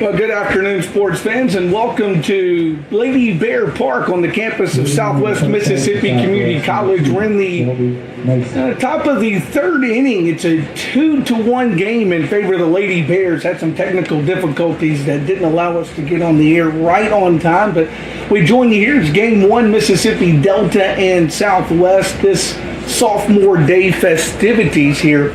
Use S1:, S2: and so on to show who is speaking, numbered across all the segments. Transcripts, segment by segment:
S1: Well, good afternoon, sports fans, and welcome to Lady Bear Park on the campus of Southwest Mississippi Community College. We're in the top of the third inning. It's a 2-1 game in favor of the Lady Bears. Had some technical difficulties that didn't allow us to get on the air right on time, but we join you here. It's game one, Mississippi Delta and Southwest. This sophomore day festivities here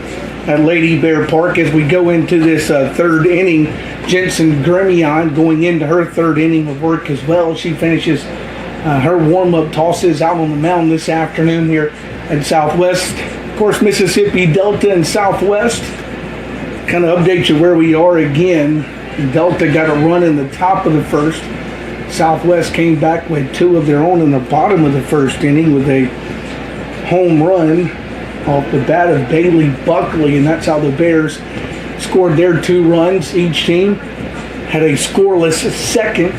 S1: at Lady Bear Park as we go into this third inning. Jensen Gremion going into her third inning of work as well. She finishes her warm-up tosses out on the mound this afternoon here at Southwest. Of course, Mississippi Delta and Southwest. Kind of update you where we are again. Delta got a run in the top of the first. Southwest came back with two of their own in the bottom of the first inning with a home run off the bat of Bailey Buckley, and that's how the Bears scored their 2 runs. Each team had a scoreless second.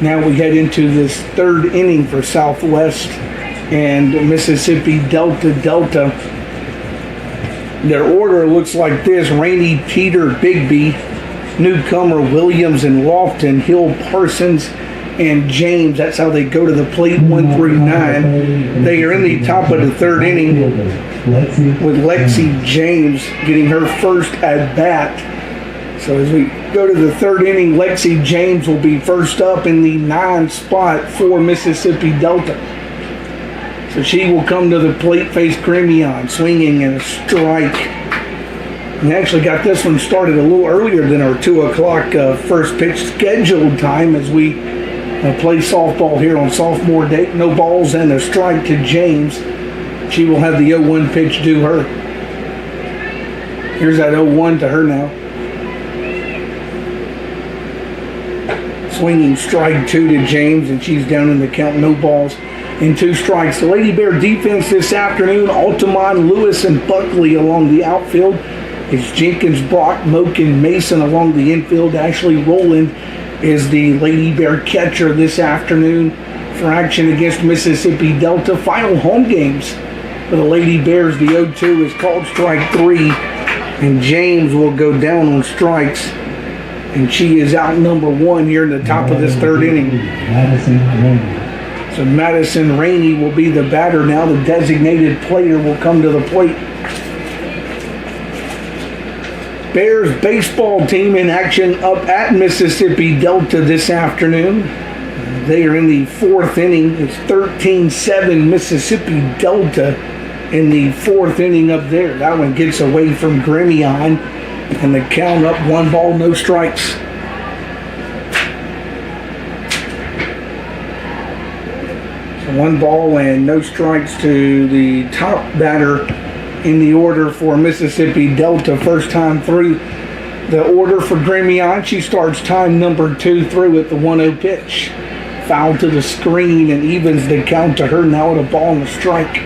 S1: Now we head into this third inning for Southwest and Mississippi Delta. Their order looks like this: Rainey, Teeter, Bigby, Newcomer, Williams, and Lofton, Hill, Parsons, and James. That's how they go to the plate, 1 through 9. They are in the top of the third inning with Lexi James getting her first at bat. So as we go to the third inning, Lexi James will be first up in the 9 spot for Mississippi Delta. So she will come to the plate, face Gremion, swinging and a strike. We actually got this one started a little earlier than our 2 o'clock first pitch scheduled time as we play softball here on sophomore day. No balls and a strike to James. She will have the 0-1 pitch due her. Here's that 0-1 to her now. Swinging strike 2 to James, and she's down in the count. No balls and 2 strikes. The Lady Bear defense this afternoon: Altamont, Lewis, and Buckley along the outfield. It's Jenkins, Brock, Moken, Mason along the infield. Ashley Rowland is the Lady Bear catcher this afternoon for action against Mississippi Delta. Final home games for the Lady Bears. The 0-2 is called strike 3, and James will go down on strikes, and she is out number 1 here in the top of this third inning. So Madison Rainey will be the batter now. The designated player will come to the plate. Bears baseball team in action up at Mississippi Delta this afternoon. They are in the 4th inning. It's 13-7 Mississippi Delta in the 4th inning up there. That one gets away from Gremion, and the count up 1 ball, no strikes. So 1 ball and no strikes to the top batter in the order for Mississippi Delta. First time through the order for Gremion. She starts time number 2 through at the 1-0 pitch. Foul to the screen and evens the count to her now at a ball and a strike.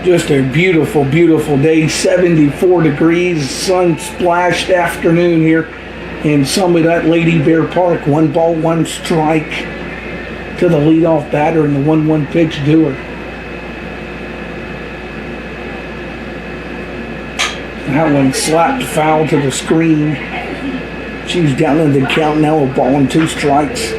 S1: Just a beautiful, beautiful day. 74 degrees, sun splashed afternoon here in Summit at Lady Bear Park. 1 ball, 1 strike to the leadoff batter, and the 1-1 pitch due her. That one slapped foul to the screen. She's down in the count now, a ball and 2 strikes.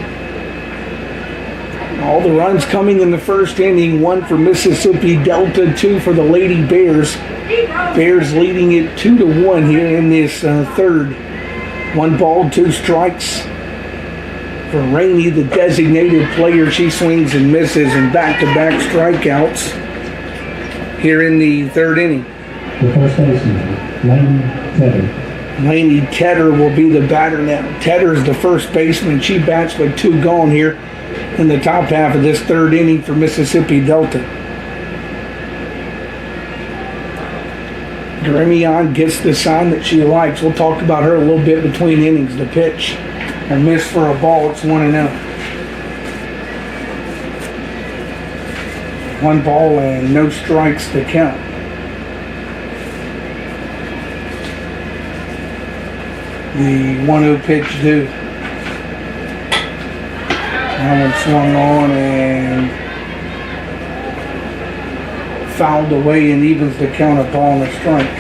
S1: All the runs coming in the first inning. 1 for Mississippi Delta, 2 for the Lady Bears. Bears leading it 2-1 here in this third. 1 ball, 2 strikes for Rainey, the designated player. She swings and misses, and back-to-back strikeouts here in the third inning.
S2: The first baseman, Lainey Tedder.
S1: Lainey Tedder will be the batter now. Tedder's the first baseman. She bats with 2 gone here in the top half of this third inning for Mississippi Delta. Gremion gets the sign that she likes. We'll talk about her a little bit between innings. The pitch, a miss for a ball. It's 1-0. 1 ball and no strikes to count. The 1-0 pitch due. That one swung on and fouled away and evens the count, a ball and a strike.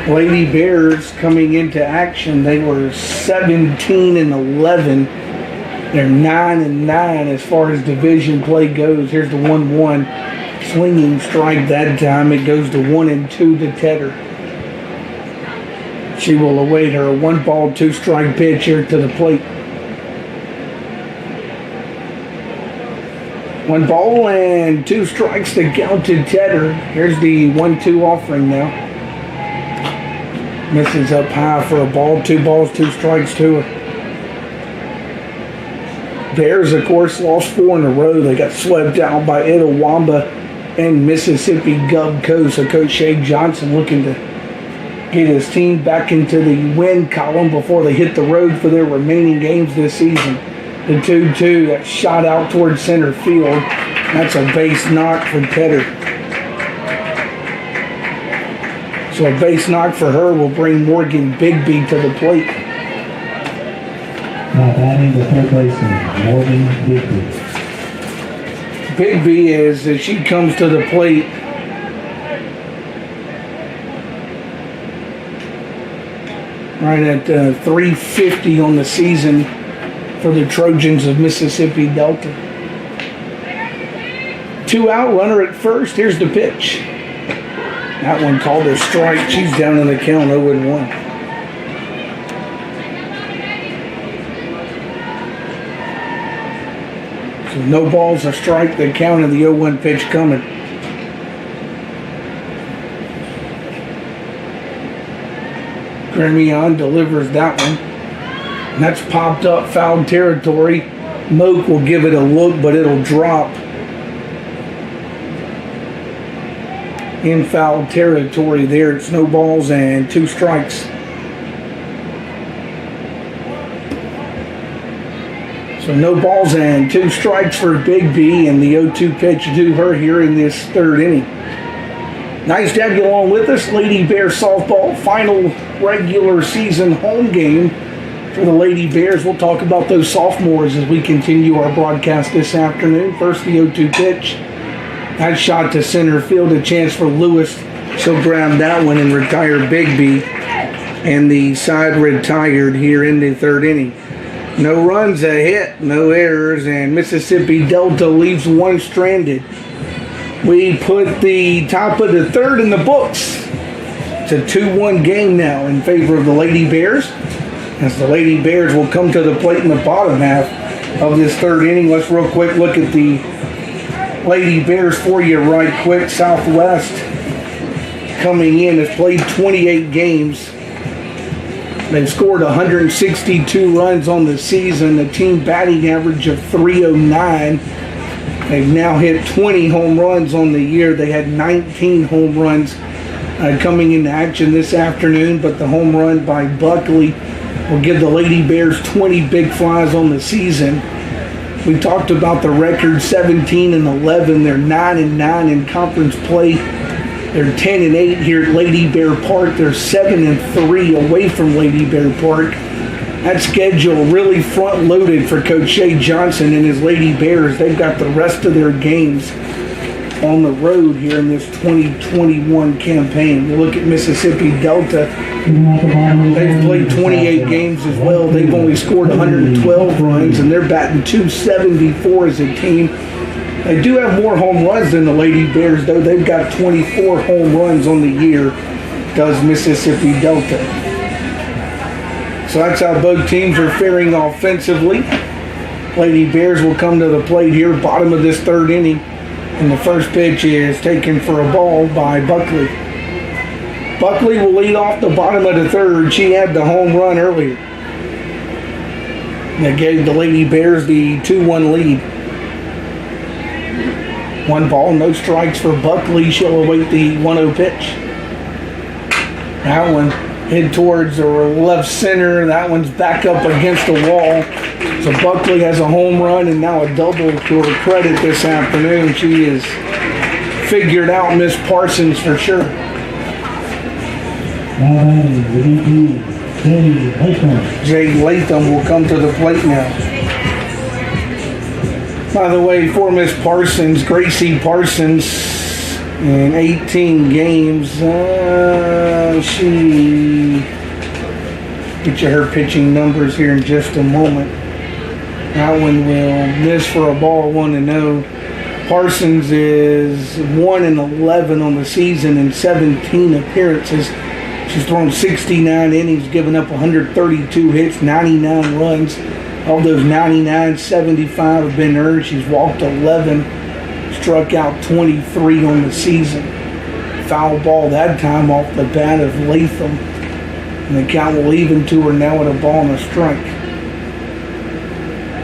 S1: Lady Bears coming into action, they were 17-11. They're 9-9 as far as division play goes. Here's the 1-1 swinging strike that time. It goes to 1-2 to Tedder. She will await her 1-ball, 2-strike pitch here to the plate. 1 ball and 2 strikes to count to Tedder. Here's the 1-2 offering now. Misses up high for a ball. 2 balls, 2 strikes to her. Bears, of course, lost 4 in a row. They got swept out by Itawamba and Mississippi Gulf Coast. So Coach Shay Johnson looking to get his team back into the win column before they hit the road for their remaining games this season. The 2-2 that shot out towards center field. That's a base knock for Tedder. So a base knock for her will bring Morgan Bigby to the plate.
S2: Now batting the third baseman, Morgan Bigby.
S1: Bigby, as she comes to the plate, right at 350 on the season for the Trojans of Mississippi Delta. 2 out, runner at first. Here's the pitch. That one called a strike. She's down in the count, 0-1. So no balls, a strike. They counted the 0-1 pitch coming. Gremion delivers that one. And that's popped up, foul territory. Moak will give it a look, but it'll drop in foul territory there. It's no balls and 2 strikes. So no balls and 2 strikes for Bigby, and the 0-2 pitch to her here in this 3rd inning. Nice to have you along with us. Lady Bears softball, final regular season home game for the Lady Bears. We'll talk about those sophomores as we continue our broadcast this afternoon. First, the 0-2 pitch. That shot to center field, a chance for Lewis. She'll grab that one and retire Bigby. And the side retired here in the 3rd inning. No runs, a hit, no errors, and Mississippi Delta leaves 1 stranded. We put the top of the 3rd in the books. It's a 2-1 game now in favor of the Lady Bears, as the Lady Bears will come to the plate in the bottom half of this 3rd inning. Let's real quick look at the Lady Bears for you right quick. Southwest coming in has played 28 games. They've scored 162 runs on the season, a team batting average of .309. They've now hit 20 home runs on the year. They had 19 home runs coming into action this afternoon, but the home run by Buckley will give the Lady Bears 20 big flies on the season. We talked about the record, 17-11. They're 9-9 in conference play. They're 10-8 here at Lady Bear Park. They're 7-3 away from Lady Bear Park. That schedule really front-loaded for Coach Shay Johnson and his Lady Bears. They've got the rest of their games on the road here in this 2021 campaign. You look at Mississippi Delta. They've played 28 games as well. They've only scored 112 runs, and they're batting .274 as a team. They do have more home runs than the Lady Bears, though. They've got 24 home runs on the year, does Mississippi Delta. So that's how both teams are faring offensively. Lady Bears will come to the plate here, bottom of this 3rd inning. And the first pitch is taken for a ball by Buckley. Buckley will lead off the bottom of the 3rd. She had the home run earlier. That gave the Lady Bears the 2-1 lead. 1 ball, no strikes for Buckley. She'll await the 1-0 pitch. That one hit towards the left center. That one's back up against the wall. So Buckley has a home run and now a double to her credit this afternoon. She has figured out Miss Parsons for sure. Jay Latham will come to the plate now. By the way, for Miss Parsons, Gracie Parsons in 18 games, She get you her pitching numbers here in just a moment. That one will miss for a ball, 1-0. Parsons is 1-11 on the season in 17 appearances. She's thrown 69 innings, given up 132 hits, 99 runs. Of those 99, 75 have been earned. She's walked 11, struck out 23 on the season. Foul ball that time off the bat of Latham. And the count will even to her now with a ball and a strike.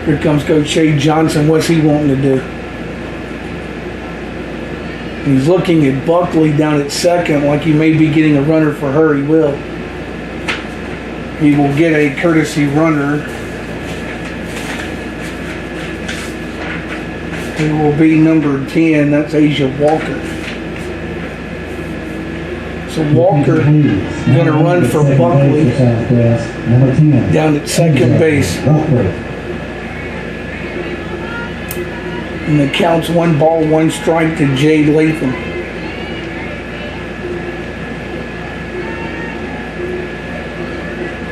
S1: Here comes Coach Shay Johnson. What's he wanting to do? He's looking at Buckley down at second like he may be getting a runner for her. He will. He will get a courtesy runner. It will be number 10. That's Asia Walker. So Walker going to run for Buckley down at second base. And the count's 1 ball, 1 strike to Jade Latham.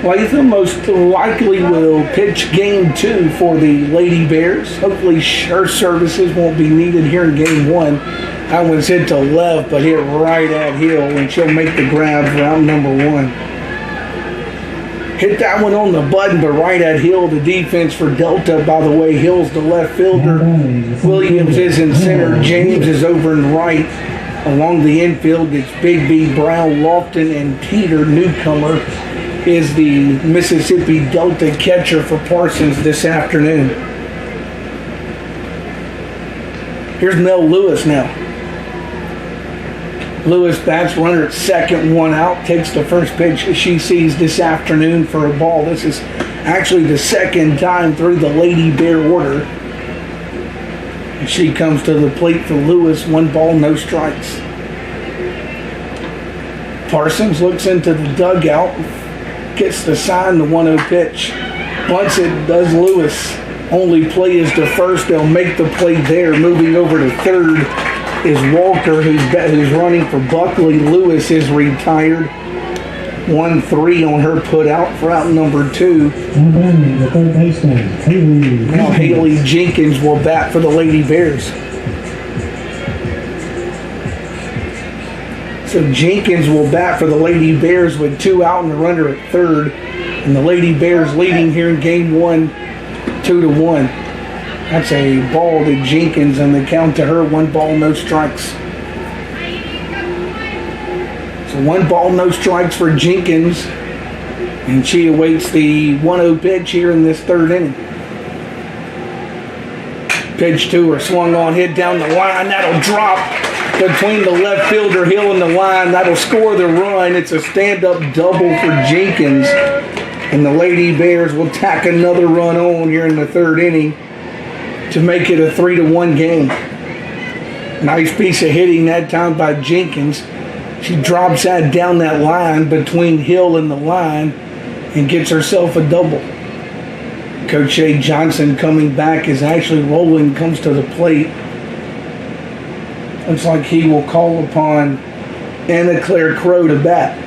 S1: Latham most likely will pitch game 2 for the Lady Bears. Hopefully her services won't be needed here in game 1. That one's hit to left, but hit right at Hill, and she'll make the grab for out number 1. Hit that one on the button, but right at Hill. The defense for Delta, by the way, Hill's the left fielder. Williams is in center. James is over in right. Along the infield, it's Big B, Brown, Lofton, and Teeter. Newcomer is the Mississippi Delta catcher for Parsons this afternoon. Here's Mel Lewis now. Lewis bats, runner at second, 1 out, takes the first pitch she sees this afternoon for a ball. This is actually the second time through the Lady Bear order. And she comes to the plate for Lewis, 1 ball, no strikes. Parsons looks into the dugout, gets the sign, the 1-0 pitch. Once it does Lewis. Only play is to first. They'll make the play there. Moving over to third is Walker, who's running for Buckley. Lewis is retired. 1-3 on her put out for out number 2.
S2: The third baseman, Haley.
S1: Now Haley Jenkins will bat for the Lady Bears. So Jenkins will bat for the Lady Bears with 2 out and a runner at third. And the Lady Bears leading here in game 1, 2-1. That's a ball to Jenkins, and the count to her, 1 ball, no strikes. So 1 ball, no strikes for Jenkins, and she awaits the 1-0 pitch here in this third inning. Pitch to her, swung on, hit down the line. That'll drop between the left fielder Hill and the line. That'll score the run. It's a stand-up double for Jenkins, and the Lady Bears will tack another run on here in the third inning to make it a 3-1 game. Nice piece of hitting that time by Jenkins. She drops that down that line between Hill and the line and gets herself a double. Coach Shay Johnson coming back as Ashley Rowland comes to the plate. Looks like he will call upon Anna Claire Crow to bat.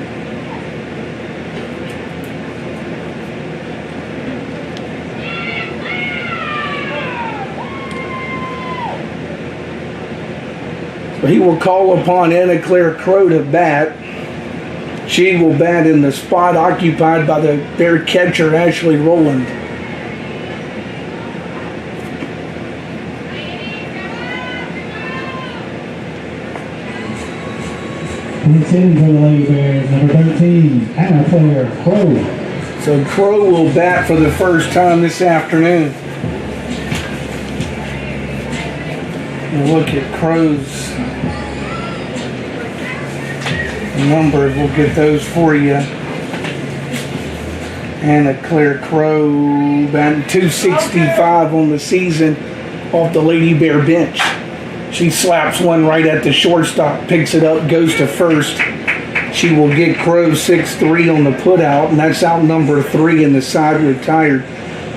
S1: He will call upon Anna Claire Crow to bat. She will bat in the spot occupied by the Bear catcher, Ashley Rowland.
S2: Hitting for the Lady Bears, number 13, Anna Claire Crow.
S1: So Crow will bat for the first time this afternoon. We'll look at Crow's numbers. We'll get those for you. Anna Claire Crow batting .265 on the season off the Lady Bear bench. She slaps one right at the shortstop, picks it up, goes to first. She will get Crow 6-3 on the putout, and that's out number 3 in the side retired.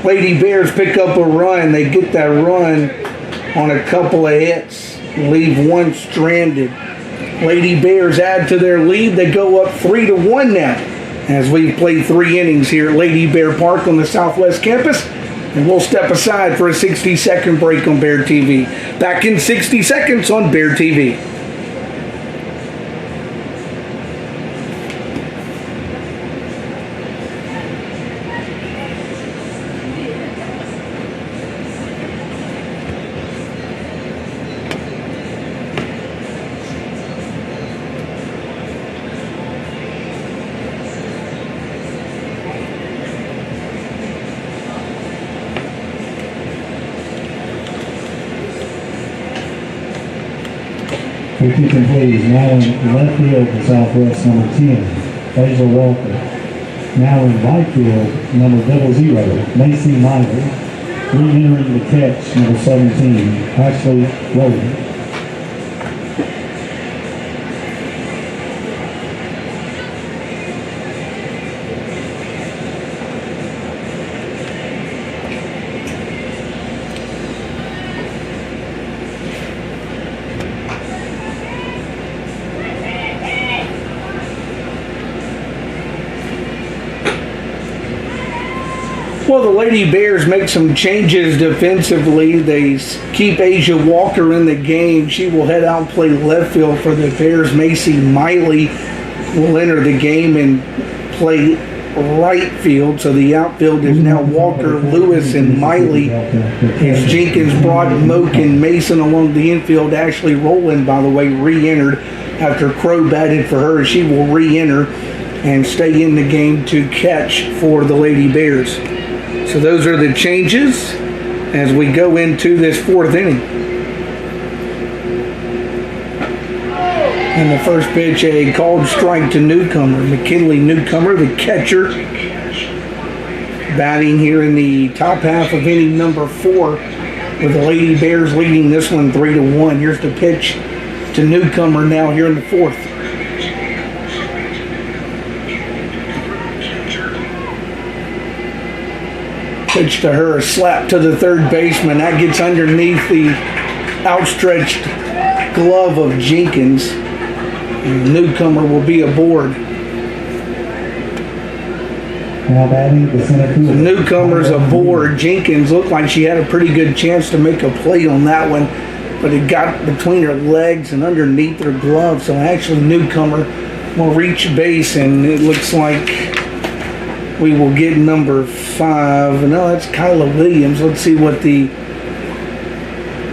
S1: Lady Bears pick up a run. They get that run on a couple of hits, leave one stranded. Lady Bears add to their lead. They go up 3-1 now as we've played 3 innings here at Lady Bear Park on the Southwest campus. And we'll step aside for a 60-second break on Bear TV. Back in 60 seconds on Bear TV.
S2: If you can please, now in left field for Southwest, number 10, Basil Walker. Now in right field, number 00, Macy Miley. Re-entering the catch, number 17, Ashley Logan.
S1: Well, the Lady Bears make some changes defensively. They keep Asia Walker in the game. She will head out and play left field for the Bears. Macy Miley will enter the game and play right field. So the outfield is now Walker, Lewis, and Miley. As Jenkins brought Moak and Mason along the infield. Ashley Rowland, by the way, re-entered after Crow batted for her. She will re-enter and stay in the game to catch for the Lady Bears. So those are the changes as we go into this 4th inning. And the first pitch, a called strike to Newcomer. McKinley Newcomer, the catcher, batting here in the top half of inning number 4 with the Lady Bears leading this one 3-1. Here's the pitch to Newcomer now here in the 4th. Pitch to her, a slap to the third baseman. That gets underneath the outstretched glove of Jenkins. And the Newcomer will be aboard.
S2: Now batting the center field.
S1: The Newcomer's aboard. Jenkins looked like she had a pretty good chance to make a play on that one, but it got between her legs and underneath her glove. So actually Newcomer will reach base, and it looks like we will get number 5. No, that's Kyla Williams. Let's see what the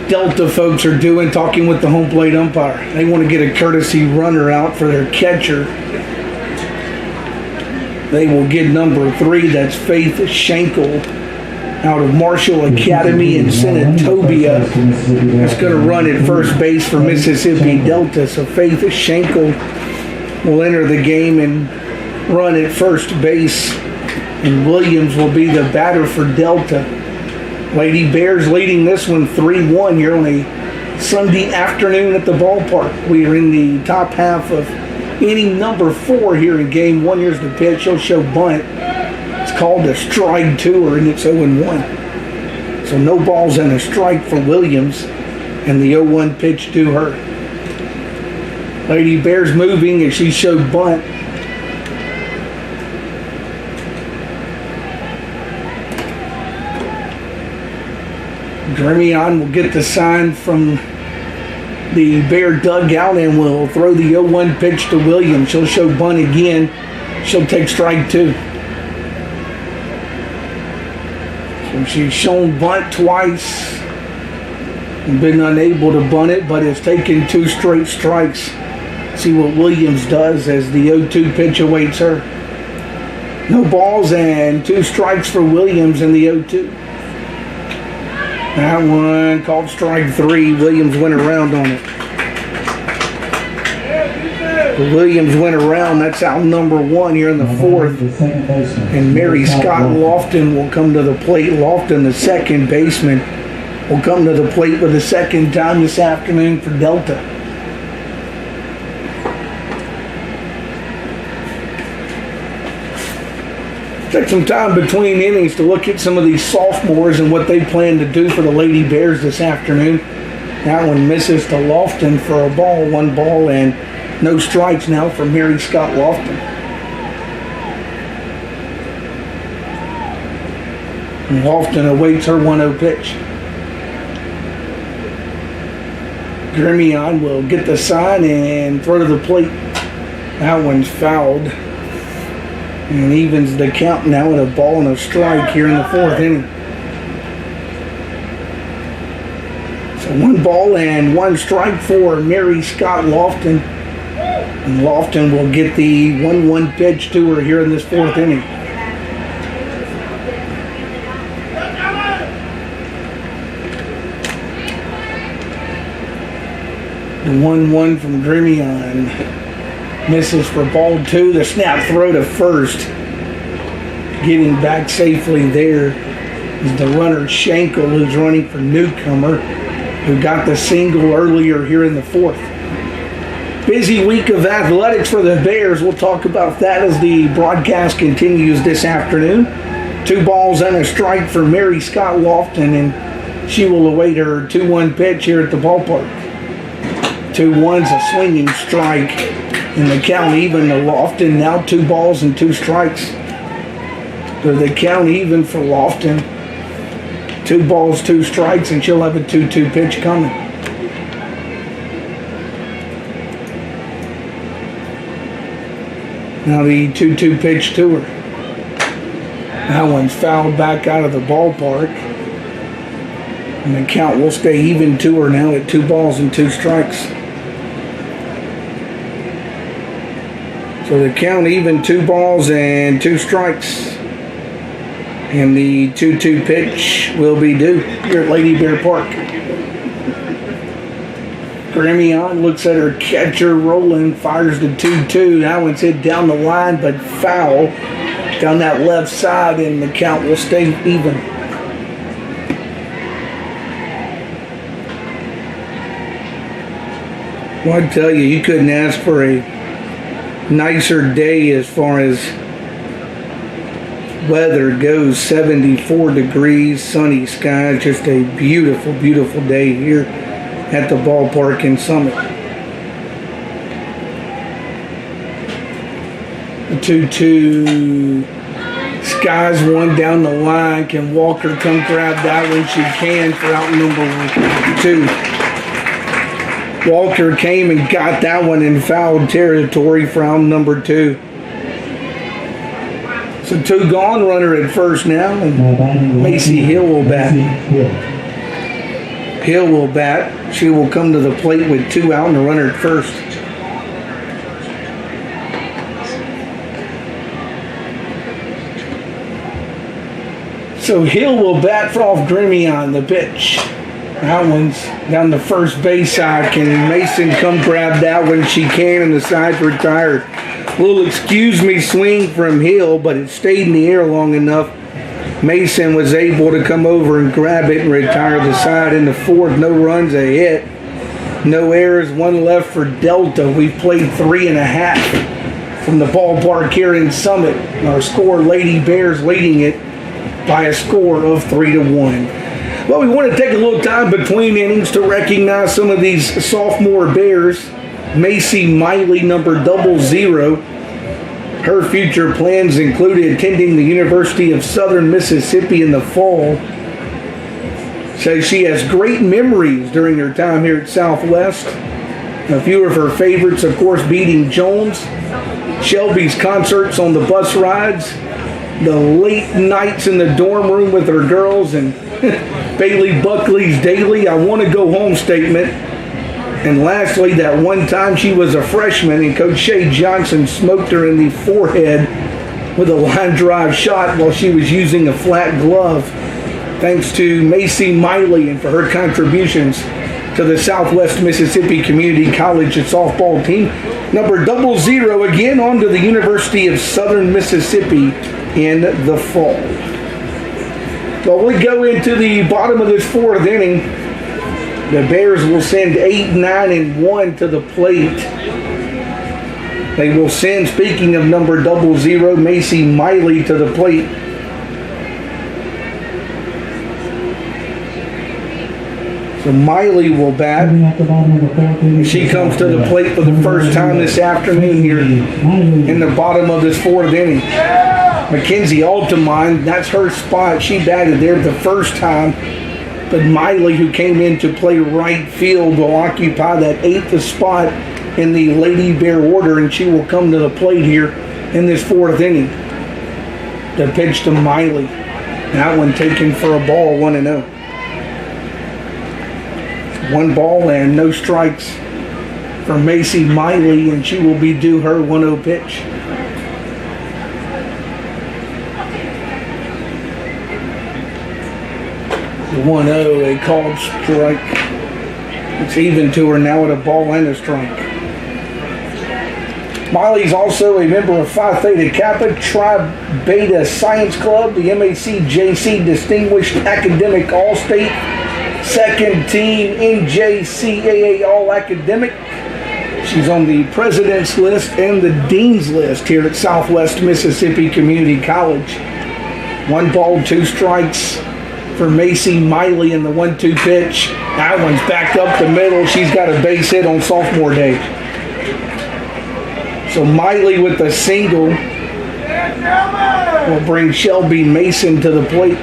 S1: Delta folks are doing, talking with the home plate umpire. They want to get a courtesy runner out for their catcher. They will get number 3. That's Faith Schenkel out of Marshall Academy in Senatobia. That's going to run at first base for Mississippi Delta. So Faith Schenkel will enter the game and run at first base. And Williams will be the batter for Delta. Lady Bears leading this one 3-1 here on a Sunday afternoon at the ballpark. We are in the top half of inning number 4 here in game 1. Here's the pitch. She'll show bunt. It's called a strike to her, and it's 0-1. So no balls and a strike for Williams, and the 0-1 pitch to her. Lady Bears moving as she showed bunt. Dremion will get the sign from the Bear dugout and will throw the 0-1 pitch to Williams. She'll show bunt again. She'll take strike 2. So she's shown bunt twice and been unable to bunt it, but has taken 2 straight strikes. See what Williams does as the 0-2 pitch awaits her. No balls and 2 strikes for Williams in the 0-2. That one called strike 3. Williams went around on it. Williams went around. That's out number 1 here in the 4th. And Mary Scott Lofton will come to the plate. Lofton, the second baseman, will come to the plate for the second time this afternoon for Delta. Take some time between innings to look at some of these sophomores and what they plan to do for the Lady Bears this afternoon. That one misses to Lofton for a ball. 1 ball and no strikes now for Mary Scott Lofton. And Lofton awaits her 1-0 pitch. Grimion will get the sign and throw to the plate. That one's fouled. And evens the count now at a ball and a strike here in the 4th inning. So 1 ball and 1 strike for Mary Scott Lofton. And Lofton will get the 1-1 pitch to her here in this 4th inning. The 1-1 from Grimion misses for ball 2. The snap throw to first. Getting back safely there is the runner Schenkel, who's running for Newcomer, who got the single earlier here in the 4th. Busy week of athletics for the Bears. We'll talk about that as the broadcast continues this afternoon. 2 balls and a strike for Mary Scott Lofton, and she will await her 2-1 pitch here at the ballpark. 2-1's a swinging strike, and the count even to Lofton. Now 2 balls and 2 strikes. So the count even for Lofton. 2 balls, 2 strikes, and she'll have a 2-2 pitch coming. Now the 2-2 pitch to her. That one's fouled back out of the ballpark. And the count will stay even to her now at 2 balls and 2 strikes. So the count even, 2 balls and 2 strikes. And the 2-2 pitch will be due here at Lady Bear Park. Grimion looks at her catcher rolling, fires the 2-2. That one's hit down the line, but foul down that left side, and the count will stay even. Well, I tell you, you couldn't ask for a nicer day as far as weather goes. 74 degrees, sunny skies, just a beautiful, beautiful day here at the ballpark in Summit. The 2-2 skies one down the line. Can Walker come grab that when she can for out number 2? Walker came and got that one in foul territory for out number 2. So 2 gone, runner at first now, and Macy Hill will bat. Hill will bat. She will come to the plate with 2 out and a runner at first. So Hill will bat for off Grimion. The pitch. That one's down the first base side. Can Mason come grab that when she can, and the side's retired. A little excuse me swing from Hill, but it stayed in the air long enough. Mason was able to come over and grab it and retire the side in the 4th. No runs, a hit. No errors, 1 left for Delta. We've played 3.5 from the ballpark here in Summit. Our score, Lady Bears leading it by a score of 3-1. Well, we want to take a little time between innings to recognize some of these sophomore Bears. Macy Miley, number 00. Her future plans included attending the University of Southern Mississippi in the fall. Says she has great memories during her time here at Southwest. A few of her favorites, of course, beating Jones, Shelby's concerts on the bus rides, the late nights in the dorm room with her girls, and Bailey Buckley's daily "I want to go home" statement. And lastly, that one time she was a freshman and Coach Shay Johnson smoked her in the forehead with a line drive shot while she was using a flat glove. Thanks to Macy Miley and for her contributions to the Southwest Mississippi Community College softball team. Number 00 again on to the University of Southern Mississippi in the fall. Well, we go into the bottom of this 4th inning. The Bears will send 8, 9, and 1 to the plate. They will send, speaking of number 00, Macy Miley to the plate. So Miley will bat.
S2: Moving at the bottom of the fourth inning.
S1: She comes to the plate for the first time this afternoon here in the bottom of this fourth inning. Mackenzie Altamine, that's her spot. She batted there the first time. But Miley, who came in to play right field, will occupy that 8th spot in the Lady Bear order, and she will come to the plate here in this fourth inning. The pitch to Miley. That one taken for a ball, 1-0. 1 ball and no strikes for Macy Miley, and she will be due her 1-0 pitch. The 1-0, a called strike. It's even to her now at a ball and a strike. Miley's also a member of Phi Theta Kappa Tri Beta Science Club, the MACJC Distinguished Academic All-State, second team NJCAA All-Academic. She's on the President's List and the Dean's List here at Southwest Mississippi Community College. 1 ball, 2 strikes for Macy Miley in the 1-2 pitch. That one's backed up the middle. She's got a base hit on sophomore day. So Miley with a single will bring Shelby Mason to the plate.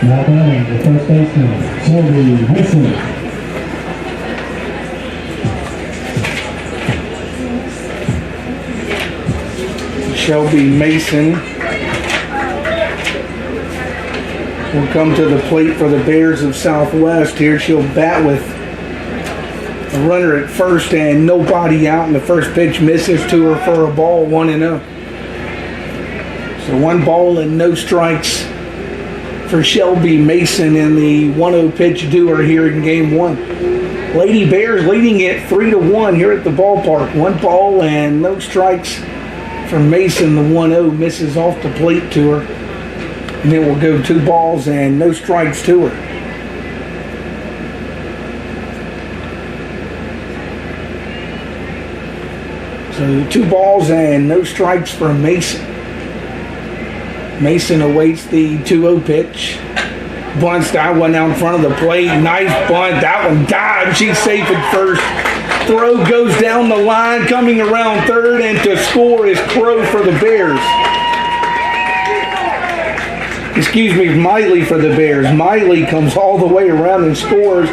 S2: Now batting, the first baseman, Shelby Mason.
S1: Shelby Mason will come to the plate for the Bears of Southwest here. She'll bat with a runner at first and nobody out, and the first pitch misses to her for a ball, 1-0. So 1 ball and no strikes for Shelby Mason in the 1-0 pitch due her here in game 1. Lady Bears leading it 3-1 here at the ballpark. 1 ball and no strikes for Mason. The 1-0 misses off the plate to her. And then we'll go 2 balls and no strikes to her. So 2 balls and no strikes for Mason. Mason awaits the 2-0 pitch. Bunts that one out in front of the plate. Nice bunt. That one died. She's safe at first. Throw goes down the line, coming around third, and to score is Crow for the Bears. Excuse me, Miley for the Bears. Miley comes all the way around and scores.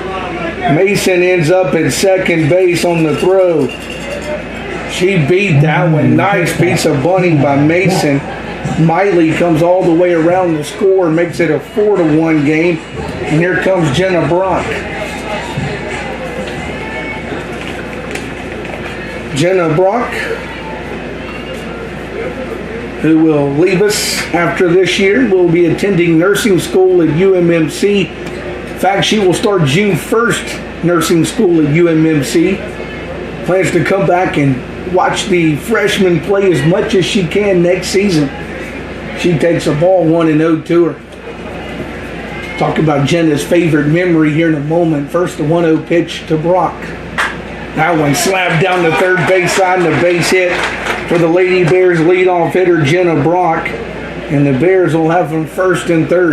S1: Mason ends up at second base on the throw. She beat that one. Nice piece of bunting by Mason. Miley comes all the way around the score, makes it a 4-1 game. And here comes Jenna Brock. Jenna Brock, who will leave us after this year, will be attending nursing school at UMMC. In fact, she will start June 1st nursing school at UMMC. Plans to come back and watch the freshmen play as much as she can next season. She takes a ball 1-0 to her. Talk about Jenna's favorite memory here in a moment. First, the 1-0 pitch to Brock. That one slapped down the third base side and a base hit for the Lady Bears leadoff hitter, Jenna Brock. And the Bears will have them first and third.